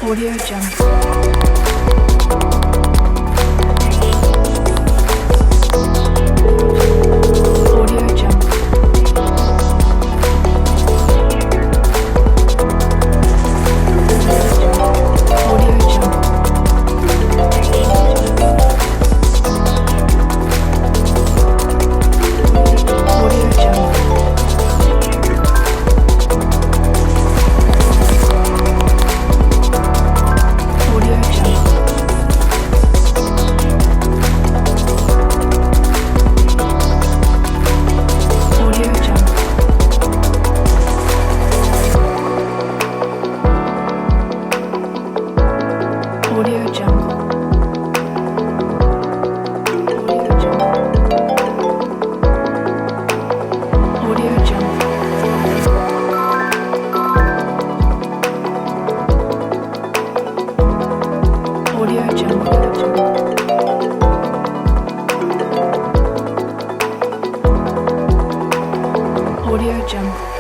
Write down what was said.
Audio Jungle. Audio Jungle. Audio Jungle. Audio Jungle. Audio Jungle. Audio Jungle. Audio Jungle. Audio Jungle. Audio Jungle. Audio Jungle.